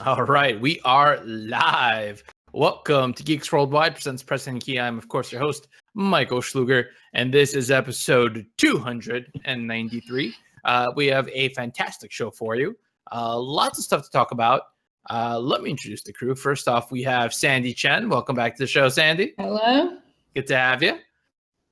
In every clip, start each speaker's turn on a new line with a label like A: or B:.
A: All right, we are live. Welcome to Geeks Worldwide presents Preston and Key. I'm, of course, your host, Michael Schluger, and this is episode 293. We have a fantastic show for you. Lots of stuff to talk about. Let me introduce the crew. First off, we have Sandy Chen. Welcome back to the show, Sandy.
B: Hello.
A: Good to have you.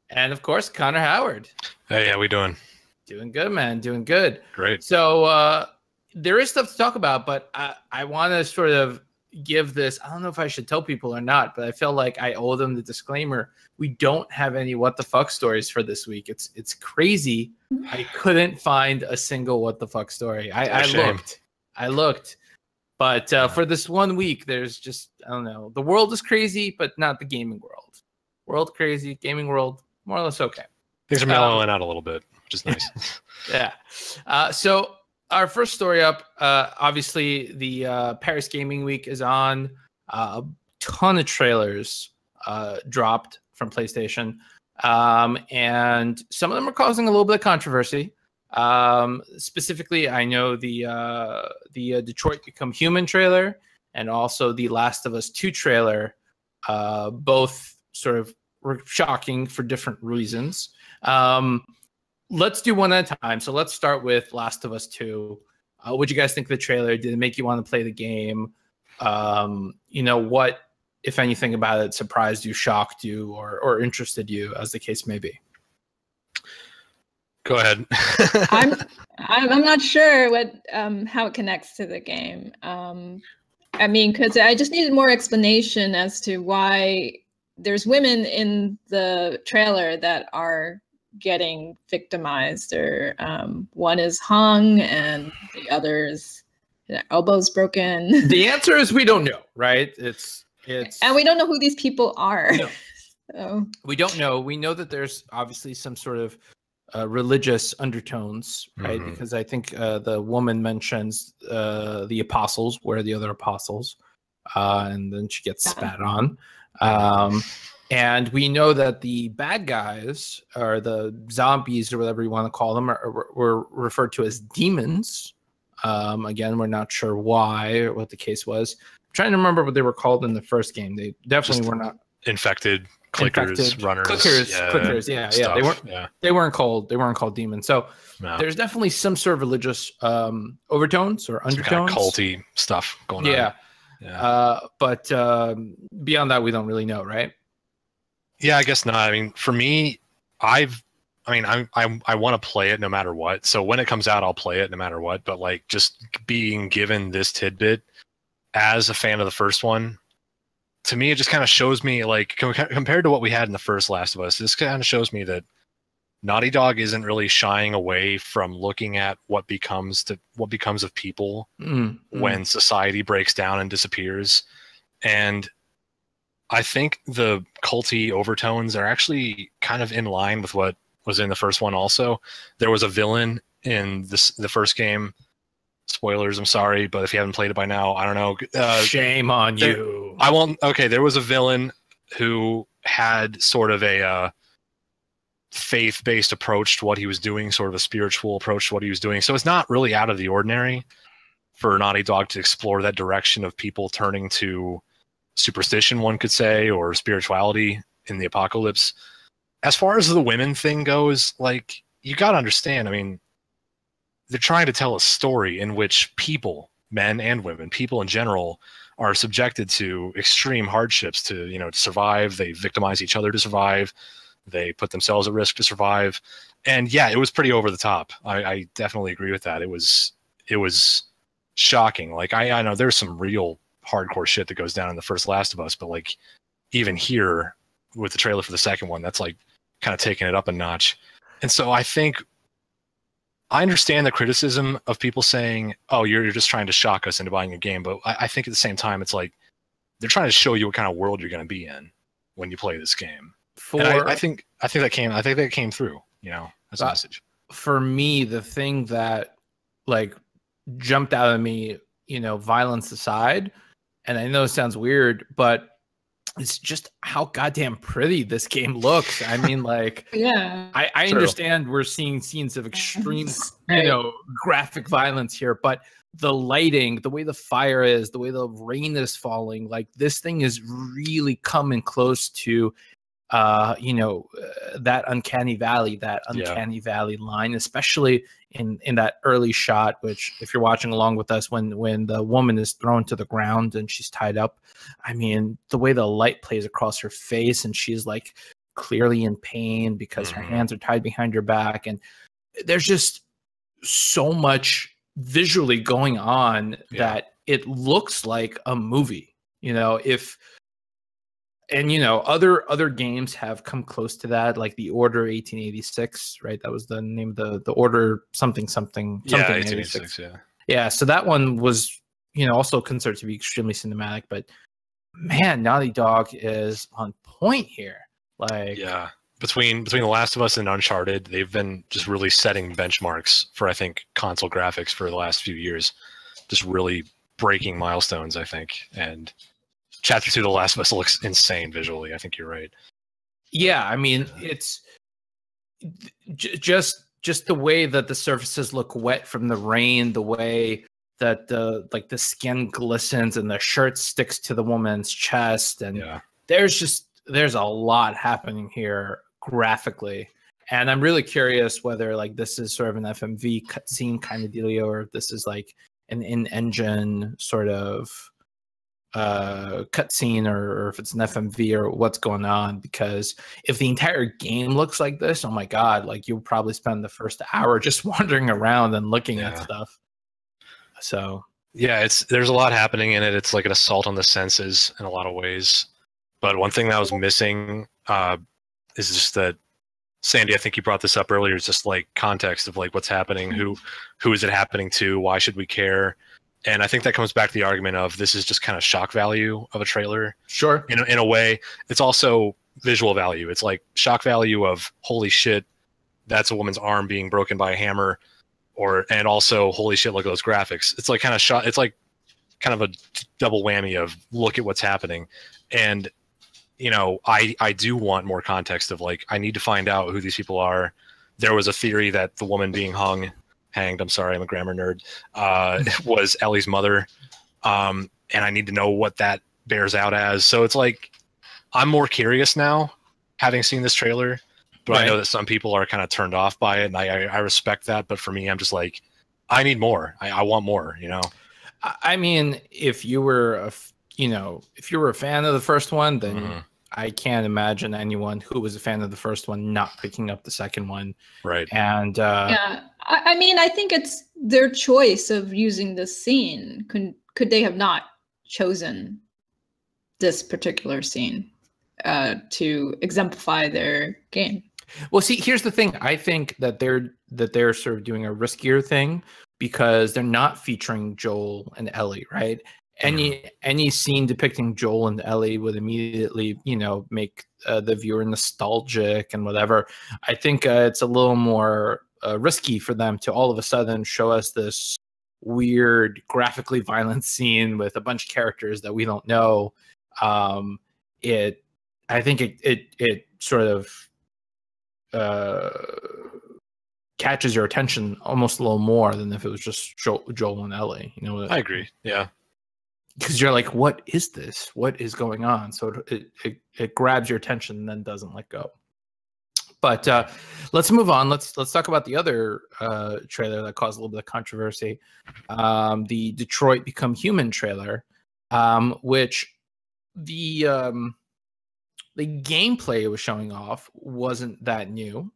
A: And, of course, Connor Howard.
C: Hey, how we doing?
A: Doing good, man. Doing good.
C: Great.
A: So, there is stuff to talk about, but I want to sort of give this. I don't know if I should tell people or not, but I feel like I owe them the disclaimer. We don't have any what the fuck stories for this week. It's crazy. I couldn't find a single what the fuck story. I looked, but for this 1 week, there's just, I don't know. The world is crazy, but not the gaming world. World crazy, gaming world more or less okay.
C: Things are mellowing out a little bit, which is nice.
A: Yeah. So. Our first story up, obviously, the Paris Gaming Week is on. A ton of trailers dropped from PlayStation, and some of them are causing a little bit of controversy. Specifically, I know the Detroit Become Human trailer and also the Last of Us 2 trailer, both sort of were shocking for different reasons. Let's do one at a time. So let's start with Last of Us 2. What'd you guys think of the trailer? Did it make you want to play the game? What, if anything about it, surprised you, shocked you, or interested you, as the case may be?
C: Go ahead.
B: I'm not sure what how it connects to the game. Because I just needed more explanation as to why there's women in the trailer that are getting victimized, or one is hung and the other's elbow's broken.
A: The answer is we don't know, right? It's
B: and we don't know who these people are.
A: No.
B: So
A: we don't know. We know that there's obviously some sort of religious undertones, right? Mm-hmm. Because I think the woman mentions the apostles, where are the other apostles? And then she gets spat on. And we know that the bad guys, or the zombies, or whatever you want to call them, were referred to as demons. Again, we're not sure why or what the case was. I'm trying to remember what they were called in the first game. They definitely were not
C: infected clickers, runners,
A: clickers. Yeah. They weren't called demons. So there's definitely some sort of religious overtones or undertones,
C: kind of culty stuff going on.
A: Yeah. But beyond that, we don't really know, right?
C: Yeah, I guess not. I mean, for me, I want to play it no matter what. So when it comes out, I'll play it no matter what. But like, just being given this tidbit as a fan of the first one, to me, it just kind of shows me, like, compared to what we had in the first Last of Us, this kind of shows me that Naughty Dog isn't really shying away from looking at what becomes of people when society breaks down and disappears. And I think the culty overtones are actually kind of in line with what was in the first one also. There was a villain in the first game. Spoilers, I'm sorry, but if you haven't played it by now, I don't know.
A: Shame on you.
C: I won't. Okay, there was a villain who had sort of a faith-based approach to what he was doing, sort of a spiritual approach to what he was doing. So it's not really out of the ordinary for Naughty Dog to explore that direction of people turning to superstition, one could say, or spirituality in the apocalypse. As far as the women thing goes, like, you got to understand, I mean, they're trying to tell a story in which people, men and women, people in general, are subjected to extreme hardships to survive. They victimize each other to survive. They put themselves at risk to survive. And yeah, it was pretty over the top. I definitely agree with that. It was shocking. Like, I know there's some real hardcore shit that goes down in the first Last of Us, but like, even here with the trailer for the second one, that's like kind of taking it up a notch. And so I think I understand the criticism of people saying, oh, you're just trying to shock us into buying a game, but I think at the same time, it's like they're trying to show you what kind of world you're going to be in when you play this game. And I think that came through, as a message.
A: For me, the thing that like jumped out at me, violence aside, and I know it sounds weird, but it's just how goddamn pretty this game looks. I mean, like,
B: Yeah.
A: I understand we're seeing scenes of extreme, you know, graphic violence here, but the lighting, the way the fire is, the way the rain is falling, like this thing is really coming close to, you know, that uncanny valley line, especially in that early shot, which if you're watching along with us, when the woman is thrown to the ground and she's tied up, I mean, the way the light plays across her face and she's like clearly in pain because her hands are tied behind her back, and there's just so much visually going on that it looks like a movie, you know. And you know, other games have come close to that, like the Order 1886, right? That was the name of the Order something
C: 1886.
A: Yeah, so that one was, you know, also considered to be extremely cinematic, but man, Naughty Dog is on point here. Like,
C: yeah, between The Last of Us and Uncharted, they've been just really setting benchmarks for, I think, console graphics for the last few years, just really breaking milestones, I think. And Chapter 2 of The Last of Us looks insane visually. I think you're right.
A: Yeah, I mean, it's just the way that the surfaces look wet from the rain, the way that the skin glistens and the shirt sticks to the woman's chest, and there's a lot happening here graphically. And I'm really curious whether like this is sort of an FMV cutscene kind of dealio, or if this is like an in-engine sort of cutscene, or if it's an FMV or what's going on. Because if the entire game looks like this, oh my god, like you'll probably spend the first hour just wandering around and looking at stuff. So
C: yeah, there's a lot happening in it. It's like an assault on the senses in a lot of ways. But one thing that was missing is just that, Sandy, I think you brought this up earlier, is just like context of like what's happening, who is it happening to, why should we care? And I think that comes back to the argument of this is just kind of shock value of a trailer.
A: Sure.
C: In a way, it's also visual value. It's like shock value of holy shit, that's a woman's arm being broken by a hammer, and also holy shit, look at those graphics. It's like kind of it's like kind of a double whammy of look at what's happening. And you know, I do want more context of like, I need to find out who these people are. There was a theory that the woman being hanged, I'm sorry, I'm a grammar nerd, was Ellie's mother. And I need to know what that bears out as. So it's like, I'm more curious now, having seen this trailer, but I know that some people are kind of turned off by it, and I respect that. But for me, I'm just like, I need more. I want more, you know?
A: I mean, if you were a fan of the first one, then I can't imagine anyone who was a fan of the first one not picking up the second one.
C: Right.
A: And
B: yeah, I mean, I think it's their choice of using this scene. Could they have not chosen this particular scene to exemplify their game?
A: Well, see, here's the thing. I think that they're sort of doing a riskier thing because they're not featuring Joel and Ellie, right? Any scene depicting Joel and Ellie would immediately, you know, make the viewer nostalgic and whatever. I think it's a little more risky for them to all of a sudden show us this weird, graphically violent scene with a bunch of characters that we don't know. I think it sort of catches your attention almost a little more than if it was just Joel and Ellie. You know,
C: I agree. Yeah.
A: Because you're like, what is this? What is going on? So it grabs your attention and then doesn't let go. But let's move on. Let's talk about the other trailer that caused a little bit of controversy, the Detroit Become Human trailer, which the gameplay it was showing off wasn't that new.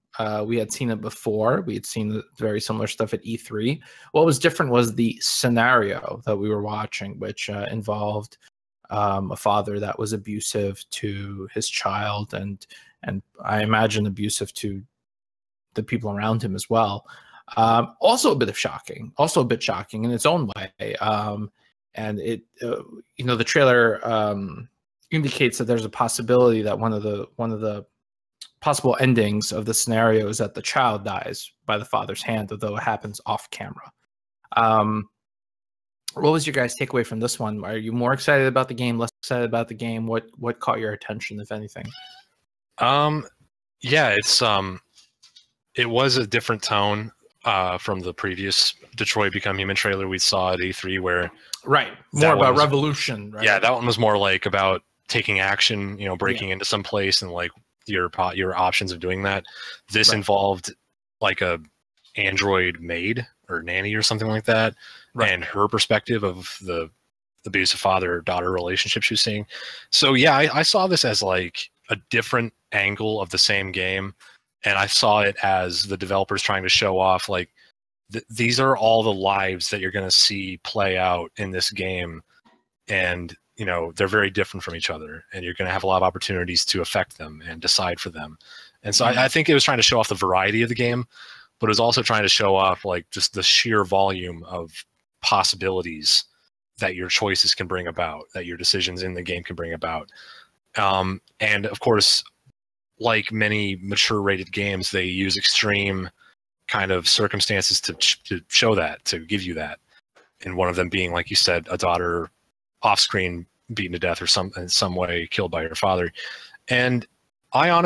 A: We had seen it before. We had seen very similar stuff at E3. What was different was the scenario that we were watching, which involved a father that was abusive to his child, and I imagine abusive to the people around him as well. Also a bit shocking in its own way. And it, the trailer indicates that there's a possibility that one of the possible endings of the scenario is that the child dies by the father's hand, although it happens off camera. What was your guys' takeaway from this one? Are you more excited about the game, less excited about the game? What caught your attention, if anything?
C: Yeah, it was a different tone from the previous Detroit Become Human trailer we saw at E3, where
A: more about revolution, right?
C: Yeah, that one was more like about taking action, breaking into some place and like your options of doing that. This involved like a android maid or nanny or something like that, and her perspective of the abusive father-daughter relationship she was seeing. So yeah, I saw this as like a different angle of the same game, and I saw it as the developers trying to show off like these are all the lives that you're going to see play out in this game, and they're very different from each other, and you're going to have a lot of opportunities to affect them and decide for them. And so I think it was trying to show off the variety of the game, but it was also trying to show off like just the sheer volume of possibilities that your choices can bring about, that your decisions in the game can bring about. And of course, like many mature rated games, they use extreme kind of circumstances to show that, to give you that. And one of them being, like you said, a daughter off screen beaten to death or in some way killed by her father. And I'm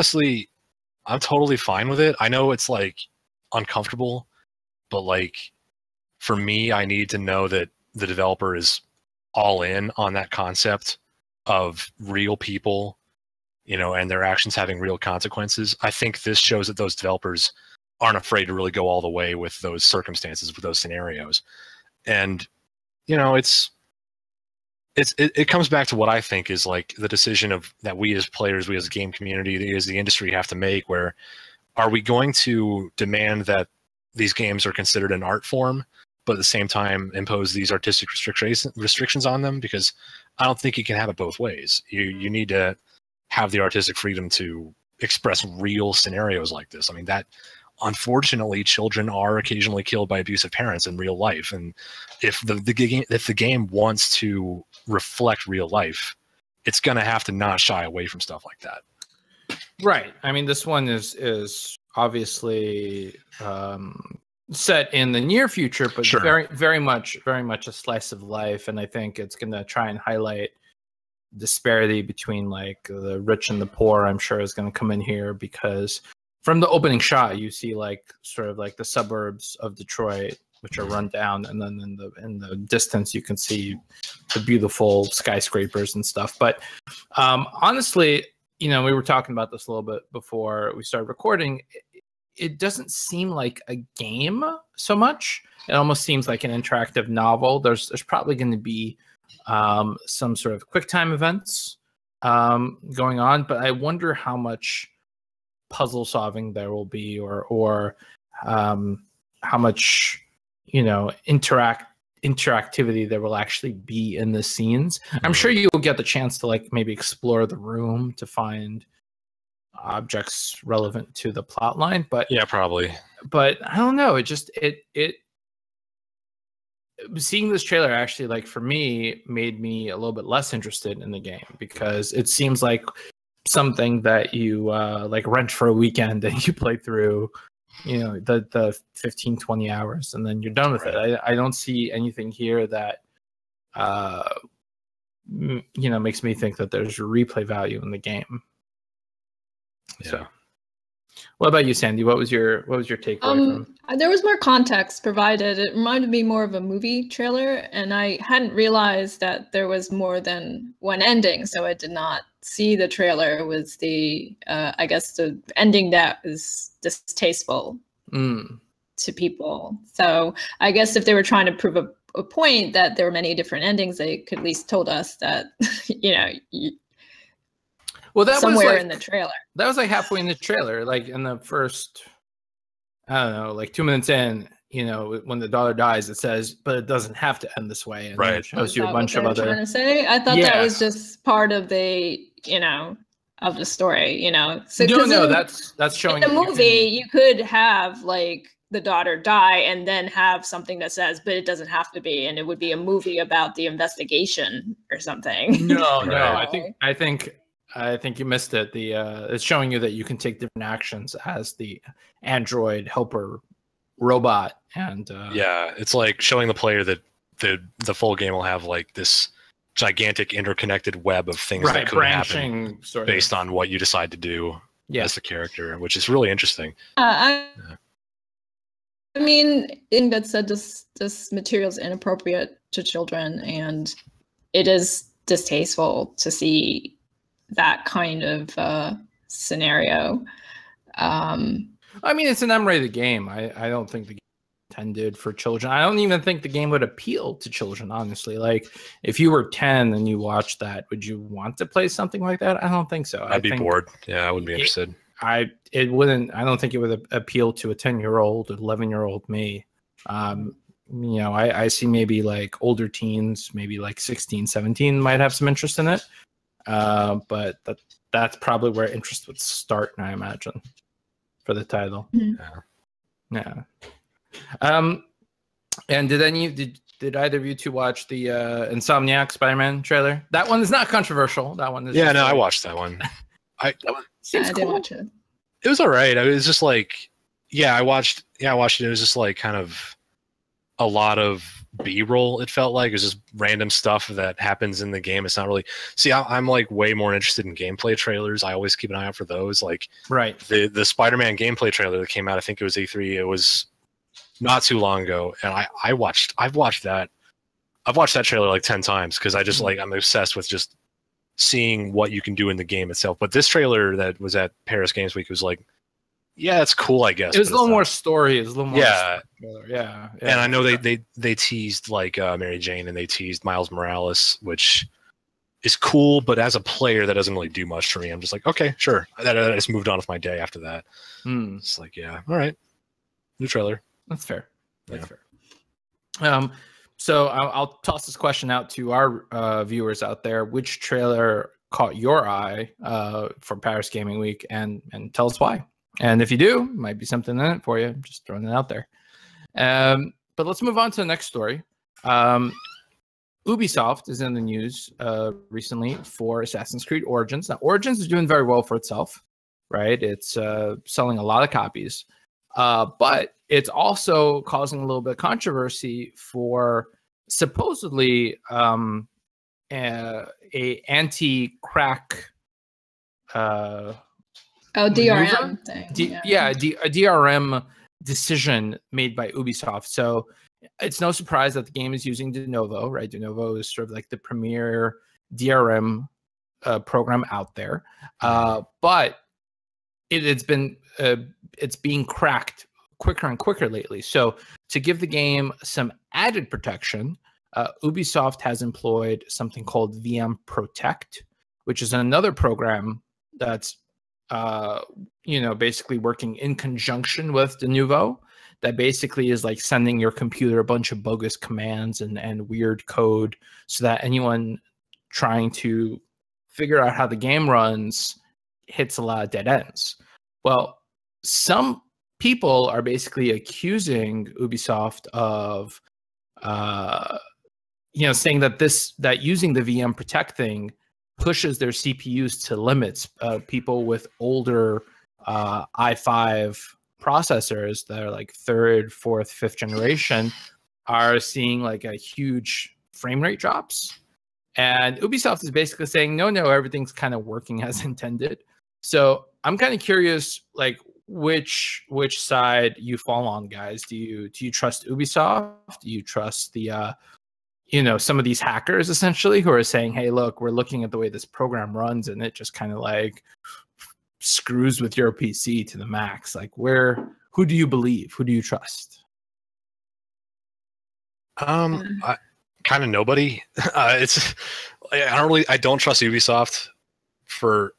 C: totally fine with it. I know it's like uncomfortable, but like for me, I need to know that the developer is all in on that concept of real people, and their actions having real consequences. I think this shows that those developers aren't afraid to really go all the way with those circumstances, with those scenarios. And it comes back to what I think is like the decision that we as players, we as a game community, as the industry have to make, where are we going to demand that these games are considered an art form, but at the same time impose these artistic restrictions on them? Because I don't think you can have it both ways. You need to have the artistic freedom to express real scenarios like this. I mean, that unfortunately children are occasionally killed by abusive parents in real life. And if the game wants to reflect real life, it's going to have to not shy away from stuff like that.
A: Right. I mean, this one is obviously set in the near future, but very much a slice of life. And I think it's going to try and highlight disparity between like the rich and the poor. I'm sure is going to come in here, because from the opening shot, you see like sort of like the suburbs of Detroit, which are run down, and then in the distance you can see the beautiful skyscrapers and stuff. But honestly, we were talking about this a little bit before we started recording. It doesn't seem like a game so much. It almost seems like an interactive novel. There's probably going to be some sort of quick time events going on, but I wonder how much puzzle solving there will be, or how much interactivity there will actually be in the scenes. I'm sure you'll get the chance to like maybe explore the room to find objects relevant to the plot line, but
C: yeah, probably.
A: But I don't know, it seeing this trailer actually, like, for me, made me a little bit less interested in the game, because it seems like something that you like rent for a weekend and you play through the 15-20 hours and then you're done with it. I don't see anything here that makes me think that there's replay value in the game. So what about you, Sandy? What was your takeaway from?
B: There was more context provided. It reminded me more of a movie trailer, and I hadn't realized that there was more than one ending, so I did not see the trailer. It was the I guess the ending that is distasteful to people. So I guess if they were trying to prove a point that there were many different endings, they could at least told us that
A: well, that
B: somewhere
A: was like,
B: in the trailer.
A: That was like halfway in the trailer, like in the first, I don't know, like 2 minutes in, when the daughter dies, it says, but it doesn't have to end this way. And then it shows you a bunch of other.
B: Trying to say? I thought that was just part of the, of the story, So,
A: no, that's showing.
B: In the movie, you could have like the daughter die and then have something that says, but it doesn't have to be, and it would be a movie about the investigation or something.
A: No, I think you missed it. It's showing you that you can take different actions as the android helper robot, and
C: it's like showing the player that the full game will have like this gigantic interconnected web of things that could happen based on what you decide to do as the character, which is really interesting.
B: I mean, in that said, this material is inappropriate to children, and it is distasteful to see that kind of scenario. I
A: mean, it's an M-rated game. I don't think the game is intended for children. I don't even think the game would appeal to children, honestly. Like, if you were 10 and you watched that, would you want to play something like that? I don't think so.
C: I'd be bored. Yeah, I wouldn't be interested.
A: I don't think it would appeal to a 10-year-old, 11-year-old me. I see maybe like older teens, maybe like 16, 17 might have some interest in it. But that's probably where interest would start, I imagine, for the title. Yeah. And did either of you two watch the Insomniac Spider-Man trailer? That one is not controversial. That one is.
C: Yeah, no, I watched that one.
A: That one seems cool.
B: I did watch it.
C: It was all right. It was just like, I watched it. It was just like kind of a lot of B-roll. It felt like it was just random stuff that happens in the game. It's not really. See, I'm like way more interested in gameplay trailers. I always keep an eye out for those. Like,
A: right.
C: The Spider-Man gameplay trailer that came out, I think it was E3. It was not too long ago, and I've watched that trailer like 10 times because I just like I'm obsessed with just seeing what you can do in the game itself. But this trailer that was at Paris Games Week was like, yeah, it's cool, I guess.
A: It was a little more story. It was a little more.
C: Yeah. And I know they teased like Mary Jane, and they teased Miles Morales, which is cool, but as a player, that doesn't really do much for me. I'm just like, okay, sure. I just moved on with my day after that. It's like, yeah, all right, new trailer.
A: That's fair. That's fair. So I'll toss this question out to our viewers out there. Which trailer caught your eye for Paris Gaming Week, and tell us why. And if you do, might be something in it for you. I'm just throwing it out there. But let's move on to the next story. Ubisoft is in the news recently for Assassin's Creed Origins. Now, Origins is doing very well for itself, right? It's selling a lot of copies. But it's also causing a little bit of controversy for supposedly a anti-crack
B: DRM thing.
A: A DRM decision made by Ubisoft. So it's no surprise that the game is using Denuvo, right? Denuvo is sort of like the premier DRM program out there. But it's being cracked quicker and quicker lately. So to give the game some added protection, Ubisoft has employed something called VM Protect, which is another program that's basically working in conjunction with Denuvo, that basically is like sending your computer a bunch of bogus commands and weird code so that anyone trying to figure out how the game runs hits a lot of dead ends. Well, some people are basically accusing Ubisoft of, saying that using the VM Protect thing pushes their CPUs to limits. People with older i5 processors that are like 3rd, 4th, 5th generation are seeing like a huge frame rate drops. And Ubisoft is basically saying, no, everything's kind of working as intended. So I'm kind of curious, like, which side you fall on, guys. Do you trust Ubisoft? Do you trust the some of these hackers essentially who are saying, hey, look, we're looking at the way this program runs and it just kind of like screws with your PC to the max? Like, who do you believe? Who do you trust?
C: Kind of nobody. I don't trust Ubisoft for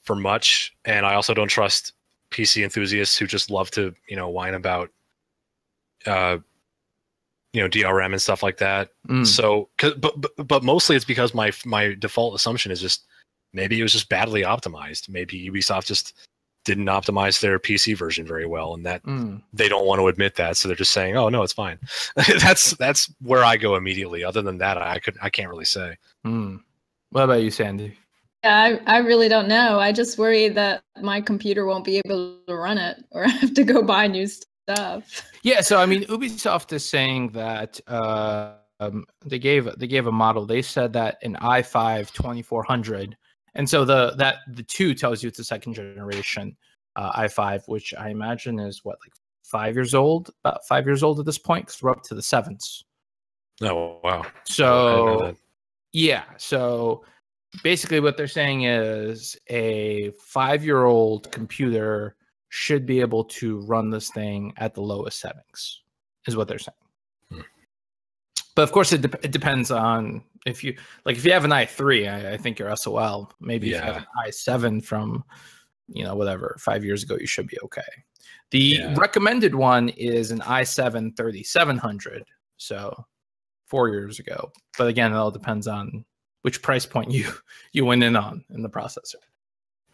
C: much, and I also don't trust PC enthusiasts who just love to whine about DRM and stuff like that. So but mostly it's because my default assumption is just maybe it was just badly optimized. Maybe Ubisoft just didn't optimize their PC version very well, and that they don't want to admit that, so they're just saying, oh no, it's fine. that's where I go immediately. Other than that, I can't really say.
A: What about you, Sandy?
B: Yeah, I really don't know. I just worry that my computer won't be able to run it, or I have to go buy new stuff.
A: Yeah, so I mean, Ubisoft is saying that they gave a model. They said that an i5 2400, and so the 2 tells you it's a second generation i5, which I imagine is what, like 5 years old, about 5 years old at this point, because we're up to the 7s.
C: Oh wow!
A: So yeah, so basically what they're saying is a 5-year-old computer should be able to run this thing at the lowest settings, is what they're saying. But of course, it depends on if you have an i3, I think you're SOL. Maybe if you have an i7 from, whatever, 5 years ago, you should be okay. The recommended one is an i7 3700, so 4 years ago. But again, it all depends on which price point you went in on in the processor.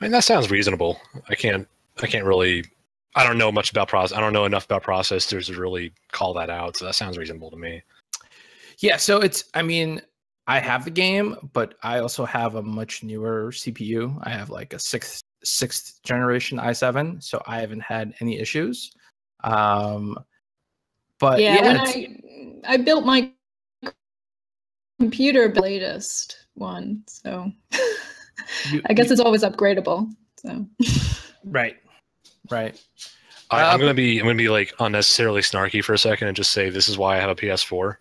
C: I mean, that sounds reasonable. I can't really. I don't know much about process. I don't know enough about processors to really call that out. So that sounds reasonable to me.
A: Yeah. So I have the game, but I also have a much newer CPU. I have like a sixth generation i7, so I haven't had any issues. But
B: when I built my computer, latest one, so I guess it's always upgradable. So
A: right.
C: I'm gonna be like unnecessarily snarky for a second and just say this is why I have a PS4,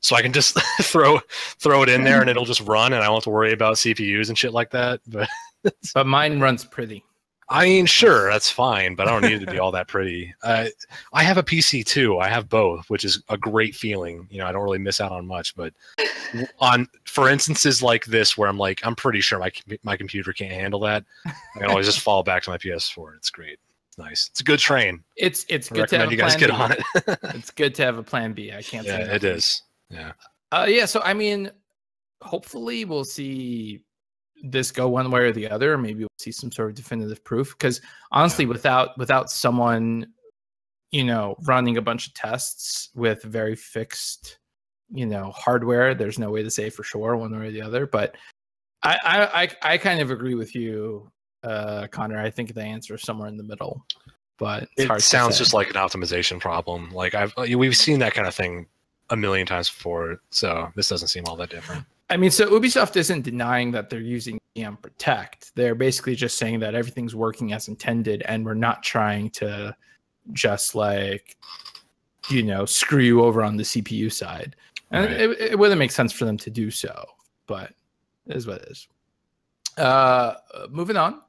C: so I can just throw it in there and it'll just run, and I don't have to worry about CPUs and shit like that.
A: But mine runs pretty.
C: I mean, sure, that's fine, but I don't need it to be all that pretty. I have a PC too. I have both, which is a great feeling. I don't really miss out on much, but for instances like this where I'm pretty sure my computer can't handle that, I can always just fall back to my PS4. It's great. It's nice. It's a good train.
A: It's good to have
C: you guys get on it.
A: It's good to have a plan B. I can't say that.
C: It is. Yeah.
A: So hopefully we'll see this go one way or the other. Maybe we'll see some sort of definitive proof, because honestly, without someone running a bunch of tests with very fixed hardware, there's no way to say for sure one way or the other. But I kind of agree with you, Connor. I think the answer is somewhere in the middle, but
C: it sounds just like an optimization problem. Like we've seen that kind of thing a million times before, so this doesn't seem all that different.
A: So Ubisoft isn't denying that they're using VM Protect. They're basically just saying that everything's working as intended, and we're not trying to just screw you over on the CPU side. And right. It wouldn't make sense for them to do so, but it is what it is. Moving on.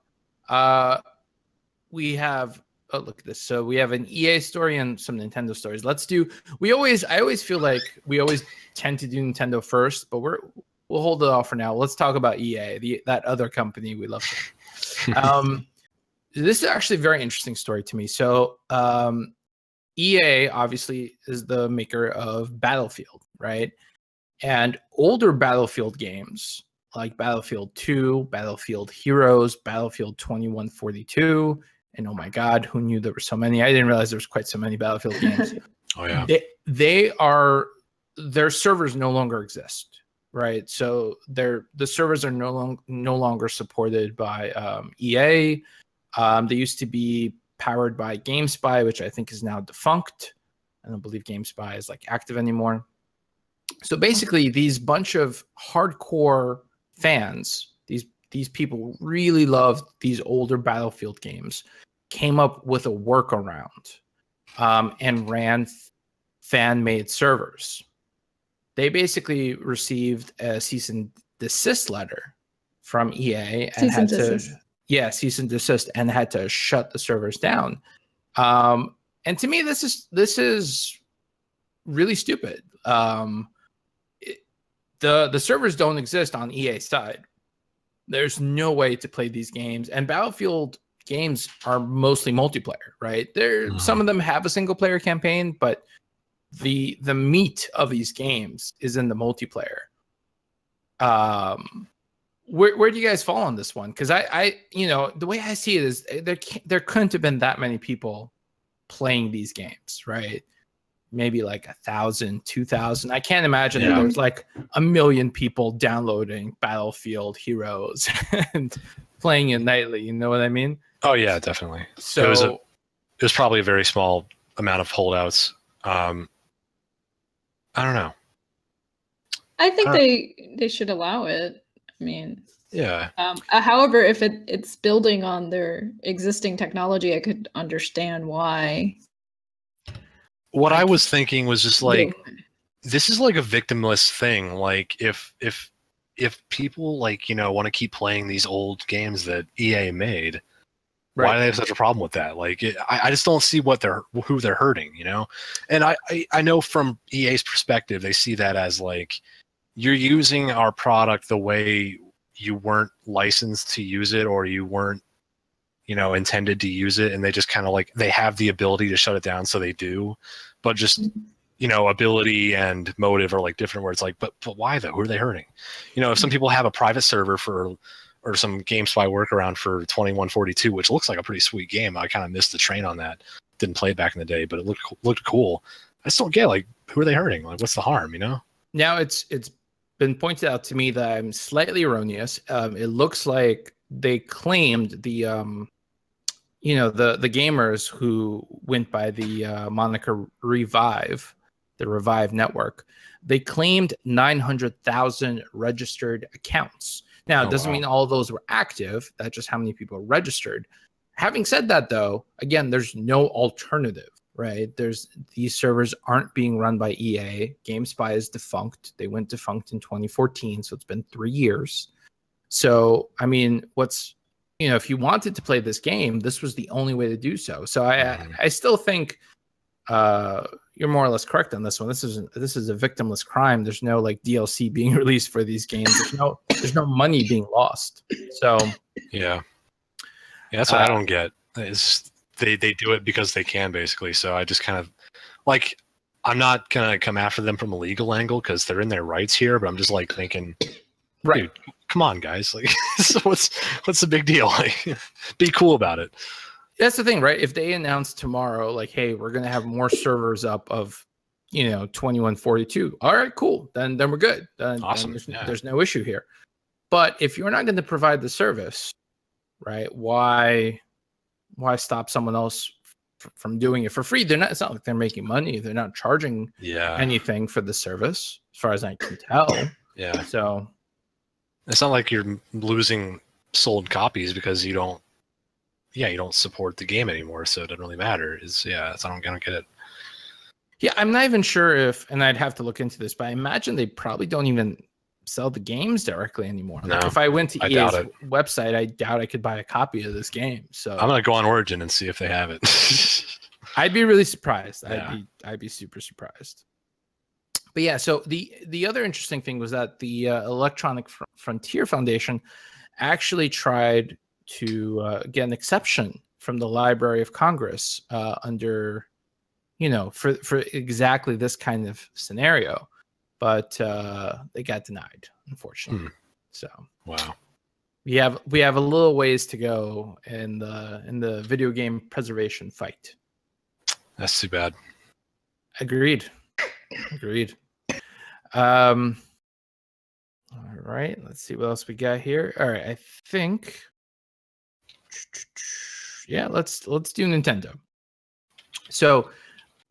A: We have look at this. So we have an EA story and some Nintendo stories. I always feel like we always tend to do Nintendo first, but we'll hold it off for now. Let's talk about EA, that other company we love. This is actually a very interesting story to me. So EA obviously is the maker of Battlefield, right? And older Battlefield games like Battlefield 2, Battlefield Heroes, Battlefield 2142, and oh my God, who knew there were so many? I didn't realize there was quite so many Battlefield games.
C: Oh yeah.
A: Their servers no longer exist, right? So the servers are no longer supported by EA. They used to be powered by GameSpy, which I think is now defunct. I don't believe GameSpy is active anymore. So basically, these bunch of hardcore fans, these people really loved these older Battlefield games, came up with a workaround and ran fan-made servers. They basically received a cease and desist letter from EA and cease and desist, and had to shut the servers down. And to me, this is really stupid. The servers don't exist on EA's side. There's no way to play these games, and Battlefield games are mostly multiplayer, right? Some of them have a single player campaign, but the meat of these games is in the multiplayer. Where do you guys fall on this one? Because I the way I see it is there couldn't have been that many people playing these games, right? Maybe 1,000, 2,000. I can't imagine that there's 1 million people downloading Battlefield Heroes and playing it nightly. You know what I mean?
C: Oh yeah, definitely.
A: So
C: it was probably a very small amount of holdouts. I don't know.
B: I think they should allow it. I mean,
C: Yeah.
B: However, if it's building on their existing technology, I could understand why.
C: What I was thinking was just like, this is like a victimless thing. Like if people like, you know, want to keep playing these old games that EA made,
A: Right.
C: why do they have such a problem with that? Like, I just don't see who they're hurting, you know? And I know from EA's perspective, they see that as like, you're using our product the way you weren't licensed to use it, or you weren't, you know, intended to use it. And they just kind of like, they have the ability to shut it down. So they do, but just, you know, ability and motive are like different, where it's like, but why though? Who are they hurting? You know, if some people have a private server or some GameSpy workaround for 2142, which looks like a pretty sweet game. I kind of missed the train on that. Didn't play it back in the day, but it looked cool. I just don't get, like, who are they hurting? Like, what's the harm, you know?
A: Now it's been pointed out to me that I'm slightly erroneous. It looks like they claimed the you know, the gamers who went by the moniker Revive, the Revive network, they claimed 900,000 registered accounts. Now, it doesn't mean all of those were active. That's just how many people are registered. Having said that, though, again, there's no alternative, right? These servers aren't being run by EA. GameSpy is defunct. They went defunct in 2014, so it's been 3 years. So, I mean, you know, if you wanted to play this game, this was the only way to do so. So I still think you're more or less correct on this one. This is a victimless crime. There's no like DLC being released for these games. There's no money being lost. So
C: yeah, that's what I don't get. Is they do it because they can, basically. So I just kind of like, I'm not gonna come after them from a legal angle because they're in their rights here. But I'm just like thinking,
A: right,
C: dude, come on, guys. Like, so what's the big deal? Like, be cool about it.
A: That's the thing, right? If they announce tomorrow, like, hey, we're going to have more servers up of, you know, 2142. All right, cool. Then we're good.
C: Awesome.
A: There's no issue here. But if you're not going to provide the service, right, why stop someone else from doing it for free? It's not like they're making money. They're not charging anything for the service, as far as I can tell.
C: Yeah.
A: So
C: it's not like you're losing sold copies because you don't support the game anymore, so it doesn't really matter. I don't get it.
A: Yeah, I'm not even sure if, and I'd have to look into this, but I imagine they probably don't even sell the games directly anymore.
C: No,
A: like if I went to EA's website, I doubt I could buy a copy of this game. So
C: I'm gonna go on Origin and see if they have it.
A: I'd be really surprised.
C: Yeah.
A: I'd be super surprised. But yeah, so the other interesting thing was that the Electronic Frontier Foundation actually tried to get an exception from the Library of Congress under, you know, for exactly this kind of scenario, but they got denied, unfortunately. So
C: wow,
A: we have a little ways to go in the video game preservation fight.
C: That's too bad.
A: Agreed. All right, let's see what else we got here. All right, I think. Yeah, let's do Nintendo. So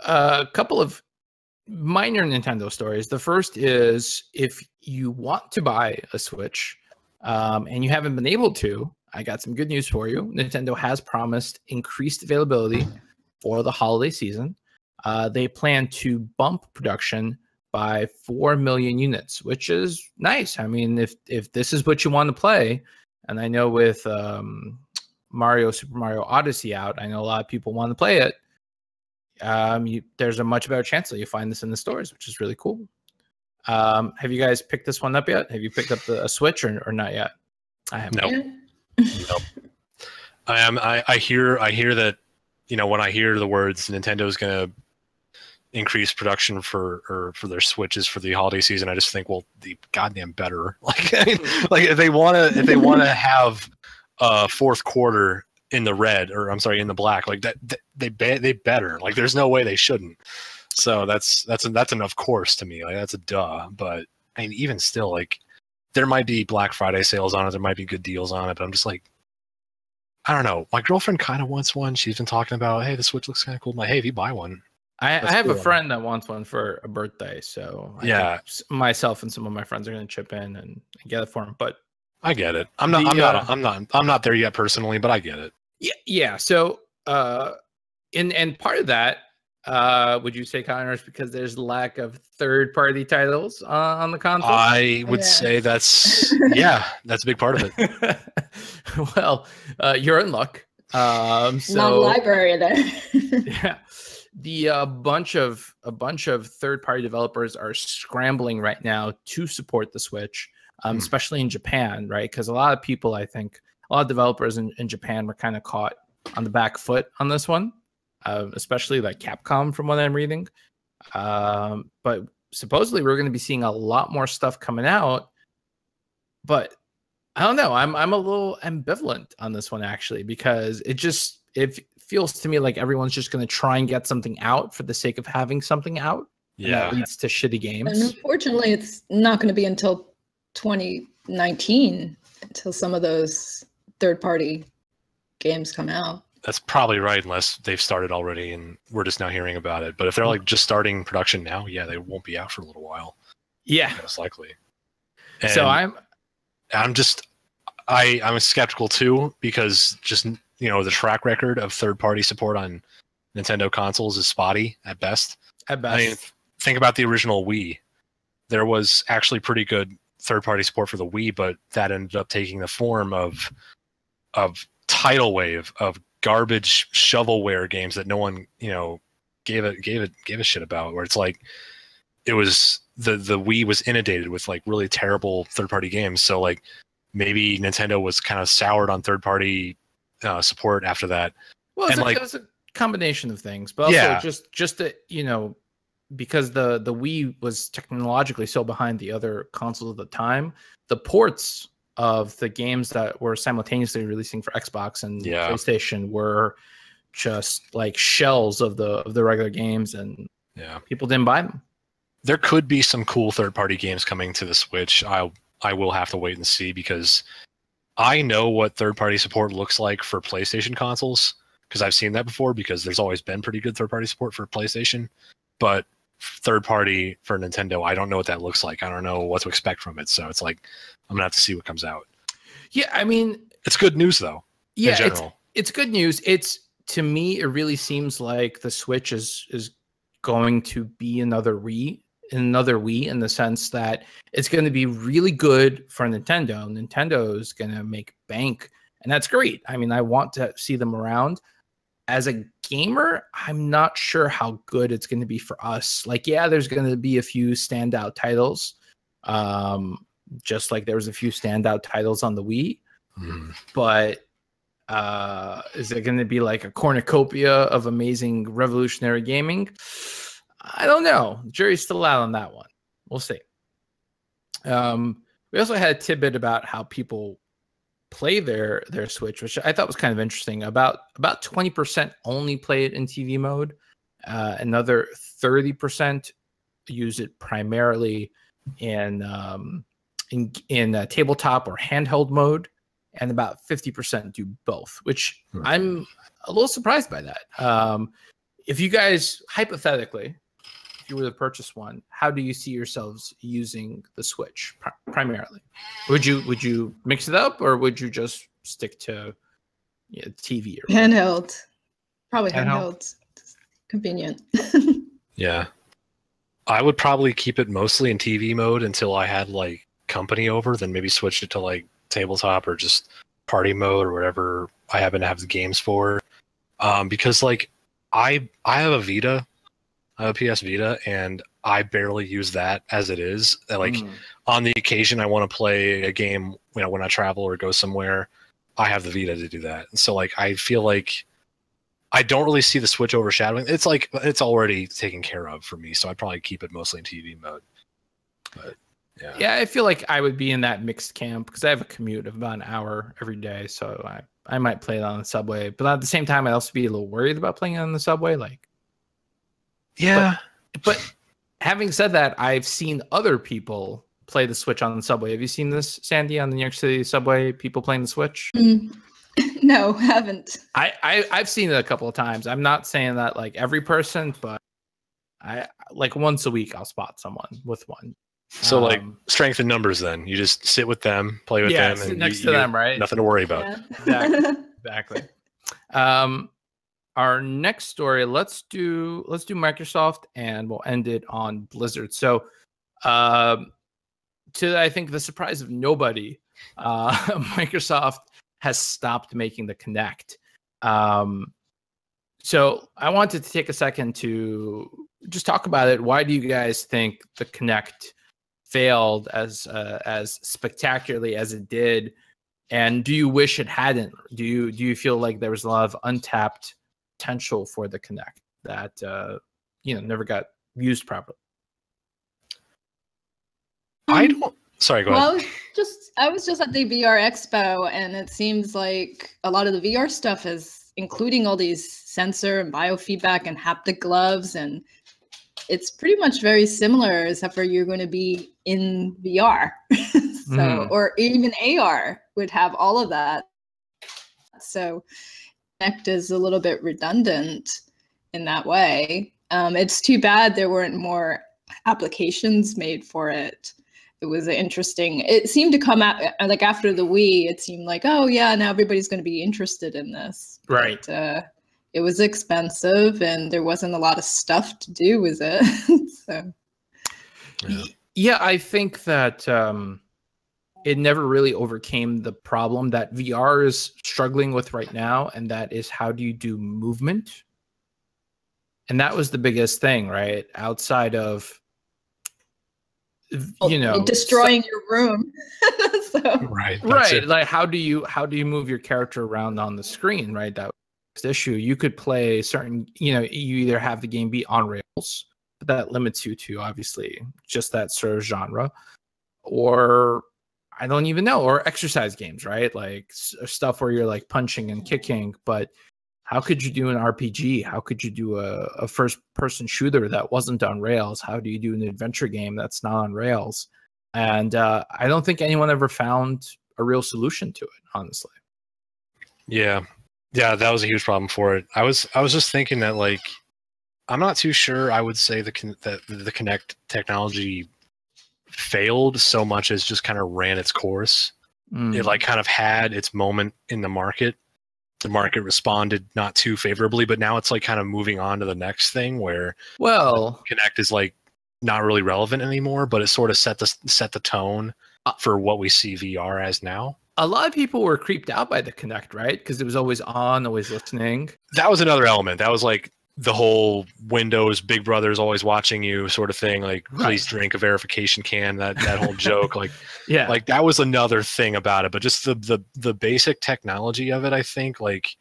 A: a couple of minor Nintendo stories. The first is, if you want to buy a Switch and you haven't been able to, I got some good news for you. Nintendo has promised increased availability for the holiday season. They plan to bump production by 4 million units, which is nice. I mean, if this is what you want to play, and I know with Super Mario Odyssey out, I know a lot of people want to play it. There's a much better chance that you find this in the stores, which is really cool. Have you guys picked this one up yet? Have you picked up a Switch or not yet? I haven't.
C: Nope. I hear that, you know, when I hear the words Nintendo's going to increase production for their Switches for the holiday season, I just think, well, the goddamn better. Like, I mean, like if they want to have fourth quarter in the red, or I'm sorry, in the black, like that, they better. Like, there's no way they shouldn't. So that's an of course to me. Like, that's a duh. But I mean, even still, like, there might be Black Friday sales on it, there might be good deals on it, but I'm just like, I don't know. My girlfriend kind of wants one. She's been talking about, hey, the Switch looks kind of cool. I'm like, hey, if you buy one,
A: I have a
C: cool.
A: friend that wants one for a birthday, so I think myself and some of my friends are going to chip in and get it for him. But
C: I get it. I'm not there yet personally, but I get it.
A: Yeah. So, and part of that, would you say, Connor, is because there's lack of third-party titles on the console?
C: I would say that's that's a big part of it.
A: Well, you're in luck. So
B: Not library there.
A: yeah, a bunch of third-party developers are scrambling right now to support the Switch, especially in Japan, right? Because a lot of people, I think, a lot of developers in Japan were kind of caught on the back foot on this one, especially like Capcom, from what I'm reading. But supposedly we're going to be seeing a lot more stuff coming out. But I don't know. I'm a little ambivalent on this one, actually, because it feels to me like everyone's just going to try and get something out for the sake of having something out.
C: Yeah,
A: and that leads to shitty games.
B: And unfortunately, it's not going to be until 2019 until some of those third-party games come out.
C: That's probably right, unless they've started already and we're just now hearing about it. But if they're like just starting production now, yeah, they won't be out for a little while.
A: Yeah,
C: most likely. And
A: so I'm
C: skeptical too, because just the track record of third-party support on Nintendo consoles is spotty at best.
A: At best.
C: I mean, think about the original Wii. There was actually pretty good third-party support for the Wii, but that ended up taking the form of tidal wave of garbage shovelware games that no one gave a shit about. Where it's like it was the Wii was inundated with like really terrible third-party games. So like maybe Nintendo was kind of soured on third-party support after that.
A: Well, it was a combination of things, but also just because the Wii was technologically so behind the other consoles at the time, the ports of the games that were simultaneously releasing for Xbox and PlayStation were just like shells of the regular games, and people didn't buy them.
C: There could be some cool third-party games coming to the Switch. I will have to wait and see, because I know what third-party support looks like for PlayStation consoles, because I've seen that before, because there's always been pretty good third-party support for PlayStation. But third-party for Nintendo, I don't know what that looks like. I don't know what to expect from it. So it's like, I'm going to have to see what comes out. Yeah, I mean... It's good news, though, in general.
A: It's good news. To me, it really seems like the Switch is going to be another Wii in the sense that it's going to be really good for Nintendo. Nintendo is going to make bank, and that's great. I mean, I want to see them around. As a gamer, I'm not sure how good it's going to be for us. Like, yeah, there's going to be a few standout titles, just like there was a few standout titles on the Wii. But is it going to be like a cornucopia of amazing revolutionary gaming? I don't know. The jury's still out on that one. We'll see. We also had a tidbit about how people play their Switch, which I thought was kind of interesting. About 20% only play it in TV mode. Another 30% use it primarily in tabletop or handheld mode, and about 50% do both, which I'm a little surprised by that. If you guys, hypothetically, if you were to purchase one, how do you see yourselves using the Switch primarily? Would you mix it up, or would you just stick to TV or
B: handheld? Probably handheld. Convenient.
C: Yeah, I would probably keep it mostly in TV mode until I had like company over, then maybe switch it to like tabletop or just party mode or whatever I happen to have the games for. Because like I have a Vita. I have a PS Vita, and I barely use that as it is. Like on the occasion I want to play a game, when I travel or go somewhere, I have the Vita to do that. And so like I feel like I don't really see the Switch overshadowing. It's like it's already taken care of for me, so I'd probably keep it mostly in TV mode. But yeah, I feel like I would be in that mixed camp because I have a commute of about an hour every day, so I might play it on the subway. But at the same time, I'd also be a little worried about playing it on the subway, like. Yeah, but having said that, I've seen other people play the Switch on the subway. Have you seen this, Sandy, on the New York City subway? People playing the Switch?
B: No, haven't.
A: I've seen it a couple of times. I'm not saying that like every person, but I like once a week I'll spot someone with one.
C: So like strength in numbers, then you just sit with them, play with them,
A: sit
C: and
A: next to them, right?
C: Nothing to worry about.
B: Yeah.
A: Exactly. Our next story, let's do Microsoft, and we'll end it on Blizzard. So, to I think the surprise of nobody, Microsoft has stopped making the Kinect. So I wanted to take a second to just talk about it. Why do you guys think the Kinect failed as spectacularly as it did? And do you wish it hadn't? Do you feel like there was a lot of untapped potential for the Kinect that never got used properly?
C: I don't. Sorry, go ahead.
B: Well, I was just at the VR Expo, and it seems like a lot of the VR stuff is including all these sensor and biofeedback and haptic gloves, and it's pretty much very similar, except for you're going to be in VR. Or even AR would have all of that. So Kinect is a little bit redundant in that way. It's too bad there weren't more applications made for it. It was interesting. It seemed to come out like after the Wii. It seemed like, oh yeah, now everybody's going to be interested in this.
A: Right.
B: But, it was expensive, and there wasn't a lot of stuff to do with it. So.
A: Yeah, I think that it never really overcame the problem that VR is struggling with right now, and that is how do you do movement? And that was the biggest thing, right? Outside of
B: destroying your room.
C: Right.
A: Like how do you move your character around on the screen, right? That was the issue. You could play certain, you either have the game be on rails, but that limits you to obviously just that sort of genre, or I don't even know, or exercise games, right? Like stuff where you're like punching and kicking, but how could you do an RPG? How could you do a first-person shooter that wasn't on rails? How do you do an adventure game that's not on rails? And I don't think anyone ever found a real solution to it, honestly.
C: Yeah, that was a huge problem for it. I was just thinking that, like, I'm not too sure. I would say that the Kinect technology failed so much as just kind of ran its course. It like kind of had its moment in the market. The market responded not too favorably, but now it's like kind of moving on to the next thing where Kinect is like not really relevant anymore, but it sort of set the tone for what we see VR as now.
A: A lot of people were creeped out by the Kinect, right? Because it was always on, always listening.
C: That was another element. That was like the whole Windows Big Brother's always watching you sort of thing. Like, please drink a verification can. That whole joke. Like,
A: yeah,
C: like that was another thing about it. But just the basic technology of it, I think, like,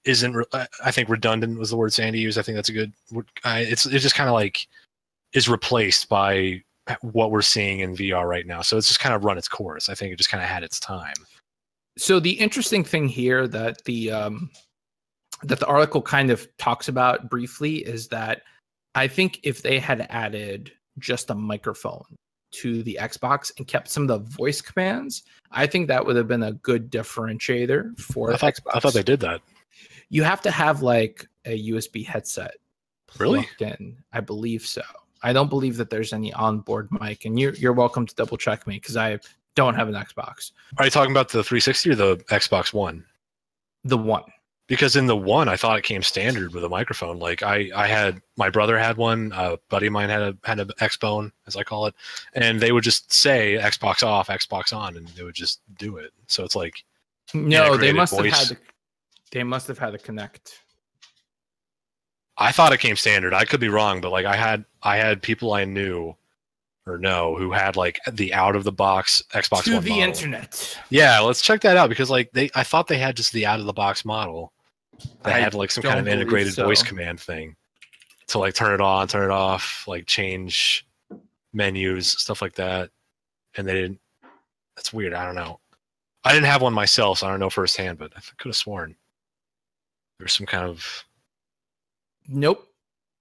C: isn't. I think redundant was the word Sandy used. I think that's a good. It's just kind of like is replaced by what we're seeing in VR right now. So it's just kind of run its course. I think it just kind of had its time.
A: So the interesting thing here that the article kind of talks about briefly is that I think if they had added just a microphone to the Xbox and kept some of the voice commands, I think that would have been a good differentiator for Xbox.
C: I thought they did that.
A: You have to have like a USB headset plugged
C: really
A: in. I believe so. I don't believe that there's any onboard mic, and you're welcome to double check me because I don't have an Xbox.
C: Are you talking about the 360 or the Xbox One?
A: The One.
C: Because in the One, I thought it came standard with a microphone. Like I had, my brother had one, a buddy of mine had an Xbone, as I call it, and they would just say Xbox off, Xbox on, and they would just do it. So it's like
A: no, they must have had the Kinect.
C: I thought it came standard. I could be wrong, but like I had people I knew or know who had like the out of the box Xbox
A: to
C: One
A: the
C: model.
A: internet.
C: Yeah, let's check that out because like I thought they had just the out of the box model that had like some kind of integrated voice command thing to like turn it on, turn it off, like change menus, stuff like that. And they didn't. That's weird. I don't know. I didn't have one myself, so I don't know firsthand, but I could have sworn there's some kind of.
A: Nope.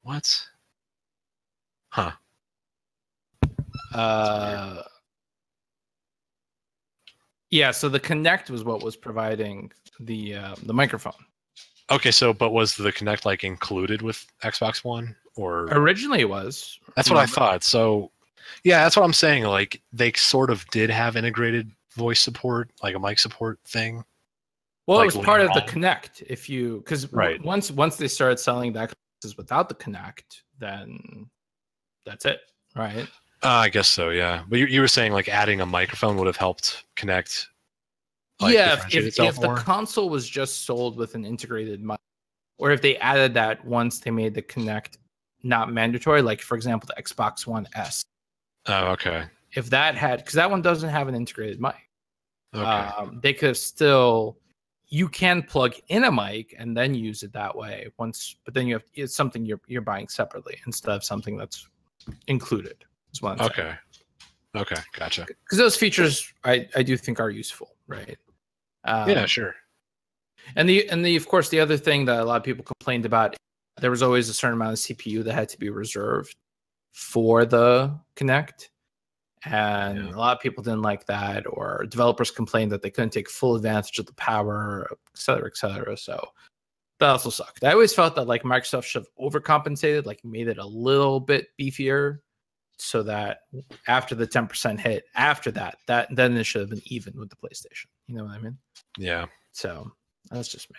C: What? Huh.
A: Yeah, so the Kinect was what was providing the microphone.
C: Okay, so but was the Kinect like included with Xbox One, Or
A: originally it was.
C: That's what I thought. So yeah, that's what I'm saying. Like they sort of did have integrated voice support, like a mic support thing.
A: Well,
C: like
A: it was part of the
C: on.
A: Kinect. If you because
C: Right.
A: once they started selling the Xboxes without the Kinect, then that's it, right?
C: I guess so, yeah. But you were saying like adding a microphone would have helped Kinect. Like,
A: yeah,
C: differentiate
A: if
C: itself
A: the
C: more?
A: console was just sold with an integrated mic, or if they added that once they made the Kinect not mandatory, like for example the Xbox One S.
C: Oh, okay.
A: If that had, because that one doesn't have an integrated mic,
C: Okay.
A: they could have still. You can plug in a mic and then use it that way once, but then you have it's something you're buying separately instead of something that's included. Is what I'm saying.
C: Okay, gotcha.
A: Because those features I do think are useful, right?
C: Yeah, sure.
A: And the of course the other thing that a lot of people complained about, there was always a certain amount of CPU that had to be reserved for the Kinect. And a lot of people didn't like that, or developers complained that they couldn't take full advantage of the power, et cetera, et cetera. So that also sucked. I always felt that like Microsoft should have overcompensated, like made it a little bit beefier, so that after the 10% hit, after that then it should have been even with the PlayStation. You know what I mean?
C: Yeah.
A: So that's just me.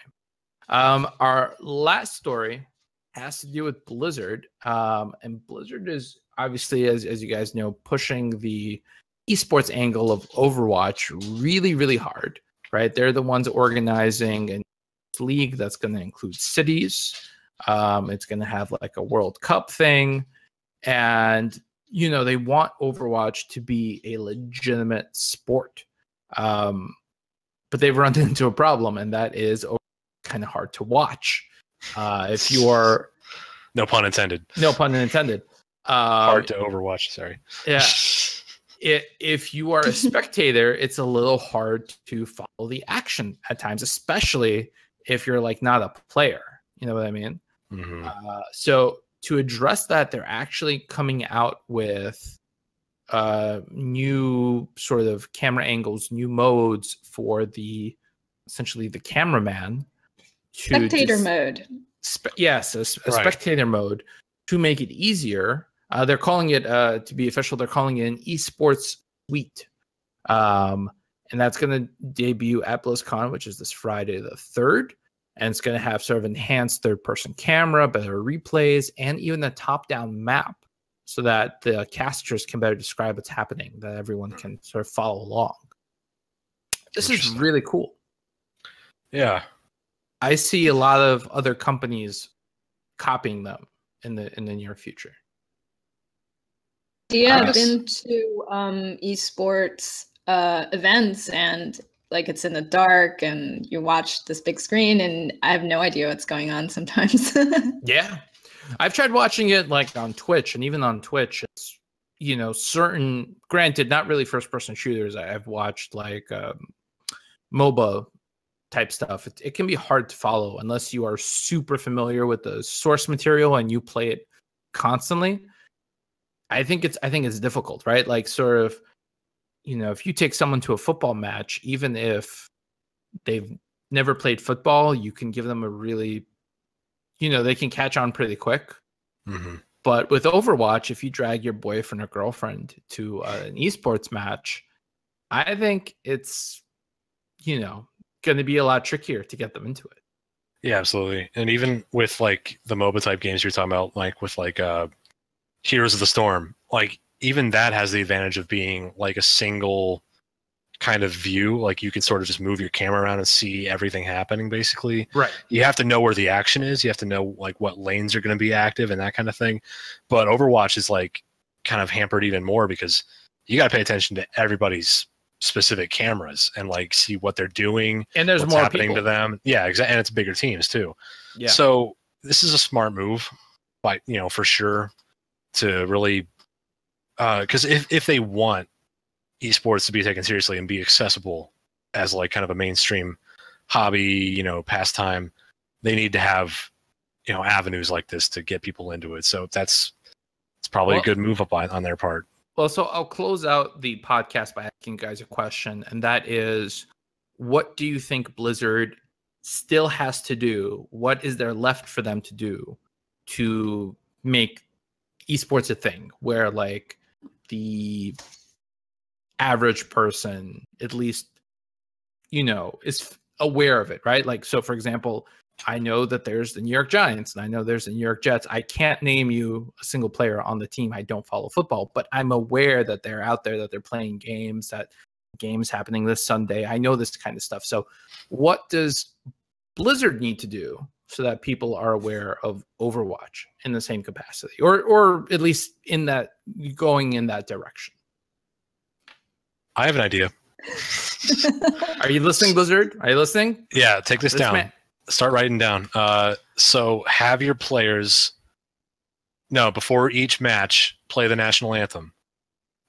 A: Our last story has to do with Blizzard, and Blizzard is obviously, as you guys know, pushing the esports angle of Overwatch really, really hard. Right? They're the ones organizing a league that's going to include cities. It's going to have like a World Cup thing, and they want Overwatch to be a legitimate sport. But they've run into a problem, and that is kind of hard to watch. If you are,
C: no pun intended.
A: No pun intended.
C: Hard to Overwatch. Sorry.
A: Yeah. If you are a spectator, it's a little hard to follow the action at times, especially if you're like not a player. You know what I mean?
C: Mm-hmm.
A: So to address that, they're actually coming out with new sort of camera angles, new modes for essentially the cameraman.
B: Spectator mode.
A: Yes, a spectator mode to make it easier. They're calling it, to be official, they're calling it an esports suite. And that's going to debut at BlizzCon, which is this Friday the 3rd. And it's going to have sort of enhanced third-person camera, better replays, and even a top-down map so that the casters can better describe what's happening, that everyone can sort of follow along. This is really cool.
C: Yeah.
A: I see a lot of other companies copying them in the near future.
B: Yeah, I've been to esports events, and like it's in the dark and you watch this big screen and I have no idea what's going on sometimes.
A: Yeah. I've tried watching it like on Twitch, and even on Twitch, it's, certain, granted, not really first person shooters. I've watched like MOBA type stuff. It can be hard to follow unless you are super familiar with the source material and you play it constantly. I think it's difficult, right? Like sort of, if you take someone to a football match, even if they've never played football, you can give them a really, they can catch on pretty quick.
C: Mm-hmm.
A: But with Overwatch, if you drag your boyfriend or girlfriend to an esports match, I think it's, going to be a lot trickier to get them into it.
C: Yeah, absolutely. And even with like the MOBA type games you're talking about, like with like Heroes of the Storm, like even that has the advantage of being like a single kind of view. Like you can sort of just move your camera around and see everything happening basically.
A: Right.
C: You have to know where the action is. You have to know like what lanes are going to be active and that kind of thing. But Overwatch is like kind of hampered even more because you got to pay attention to everybody's specific cameras and like see what they're doing
A: and there's
C: what's
A: more
C: happening
A: people
C: to them. Yeah, exactly. And it's bigger teams too.
A: Yeah.
C: So this is a smart move, but for sure, to really because if they want esports to be taken seriously and be accessible as like kind of a mainstream hobby, pastime, they need to have avenues like this to get people into it. So it's probably a good move up on their part.
A: Well, so I'll close out the podcast by asking you guys a question, and that is, what do you think Blizzard still has to do? What is there left for them to do to make esports a thing where like the average person at least, you know, is aware of it, right? Like, so for example, I know that there's the New York Giants and I know there's the New York Jets. I can't name you a single player on the team. I don't follow football, but I'm aware that they're out there, that they're playing games, that games happening this Sunday. I know this kind of stuff. So what does Blizzard need to do so that people are aware of Overwatch in the same capacity, or at least in that, going in that direction?
C: I have an idea.
A: Are you listening, Blizzard? Are you listening?
C: Yeah, take this down. Start writing down. So have your players, before each match, play the national anthem.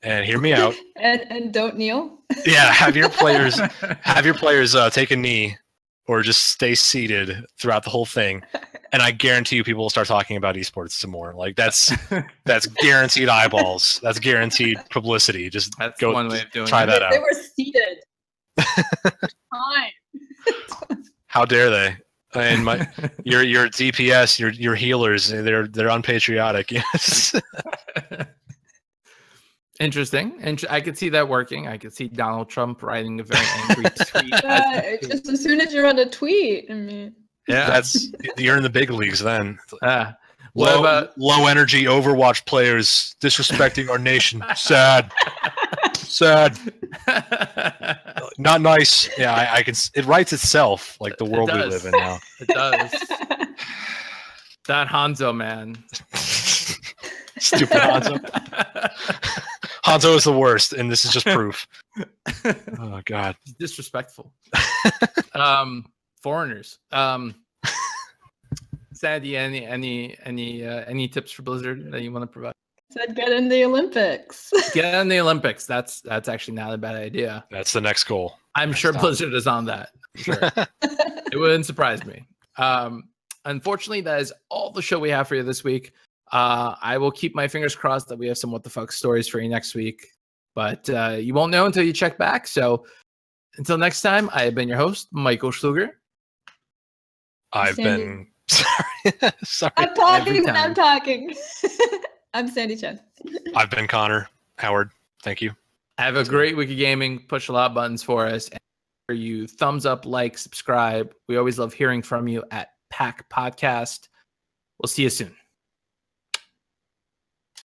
C: And hear me out.
B: and don't kneel.
C: Yeah, have your players take a knee or just stay seated throughout the whole thing. And I guarantee you people will start talking about esports some more. Like that's guaranteed eyeballs. That's guaranteed publicity. Just
A: that's
C: go
A: one way of doing
C: try that out.
B: They were seated. Fine.
C: How dare they? And your DPS, your healers, they're unpatriotic. Yes.
A: Interesting. And I could see that working. I could see Donald Trump writing a very angry tweet.
B: Just as soon as you run a tweet, I mean.
C: Yeah, you're in the big leagues then.
A: What about
C: low energy Overwatch players disrespecting our nation? Sad. Not nice. Yeah, I can. It writes itself, like the world we live in now.
A: It does. That Hanzo man.
C: Stupid Hanzo. Hanzo is the worst, and this is just proof. Oh God,
A: disrespectful. Foreigners. Sandy, any tips for Blizzard that you want to provide?
B: Said get in the Olympics.
A: Get in the Olympics. That's actually not a bad idea.
C: That's the next goal.
A: I'm sure Blizzard is on that. Sure. It wouldn't surprise me. Unfortunately, that is all the show we have for you this week. I will keep my fingers crossed that we have some what the fuck stories for you next week, but you won't know until you check back. So until next time, I have been your host, Michael Schluger.
C: I've been sorry.
B: I'm talking when I'm talking. I'm Sandy Chen.
C: I've been Connor Howard. Thank you.
A: Have a great week of gaming. Push a lot of buttons for us. And for you, thumbs up, like, subscribe. We always love hearing from you at Pack Podcast. We'll see you soon.